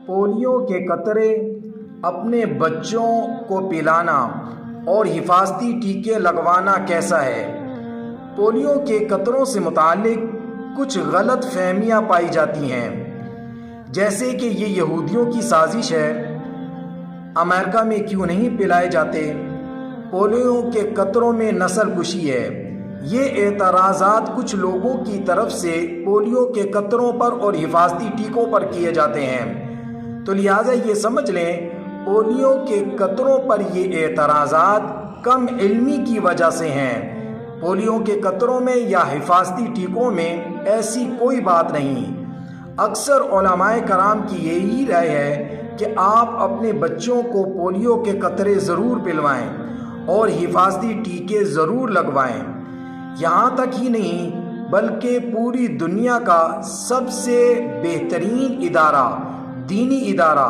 Polio کے قطرے اپنے بچوں کو پلانا اور حفاظتی ٹیکے لگوانا کیسا ہے؟ پولیو کے قطروں سے متعلق کچھ غلط فہمیاں پائی جاتی ہیں، جیسے کہ یہ یہودیوں کی سازش ہے، امریکہ میں کیوں نہیں پلائے جاتے، پولیو کے قطروں میں نسل کشی ہے۔ یہ اعتراضات کچھ لوگوں کی طرف سے پولیو کے قطروں پر اور حفاظتی ٹیکوں پر کیے جاتے ہیں، تو لہٰذا یہ سمجھ لیں پولیو کے قطروں پر یہ اعتراضات کم علمی کی وجہ سے ہیں۔ پولیو کے قطروں میں یا حفاظتی ٹیکوں میں ایسی کوئی بات نہیں۔ اکثر علماء کرام کی یہی رائے ہے کہ آپ اپنے بچوں کو پولیو کے قطرے ضرور پلوائیں اور حفاظتی ٹیکے ضرور لگوائیں۔ یہاں تک ہی نہیں بلکہ پوری دنیا کا سب سے بہترین ادارہ، دینی ادارہ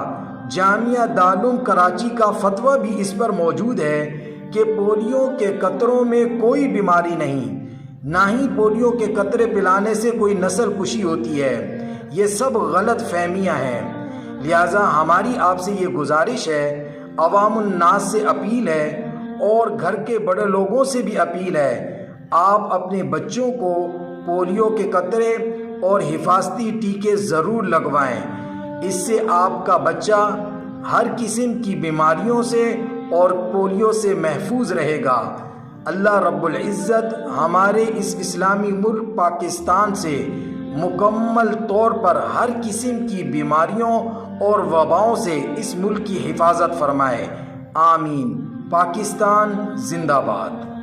جامعہ دارالعلوم کراچی کا فتویٰ بھی اس پر موجود ہے کہ پولیو کے قطروں میں کوئی بیماری نہیں، نہ ہی پولیو کے قطرے پلانے سے کوئی نسل کشی ہوتی ہے۔ یہ سب غلط فہمیاں ہیں۔ لہٰذا ہماری آپ سے یہ گزارش ہے، عوام الناس سے اپیل ہے اور گھر کے بڑے لوگوں سے بھی اپیل ہے، آپ اپنے بچوں کو پولیو کے قطرے اور حفاظتی ٹیکے ضرور لگوائیں۔ اس سے آپ کا بچہ ہر قسم کی بیماریوں سے اور پولیو سے محفوظ رہے گا۔ اللہ رب العزت ہمارے اس اسلامی ملک پاکستان سے مکمل طور پر ہر قسم کی بیماریوں اور وباؤں سے اس ملک کی حفاظت فرمائے۔ آمین۔ پاکستان زندہ باد۔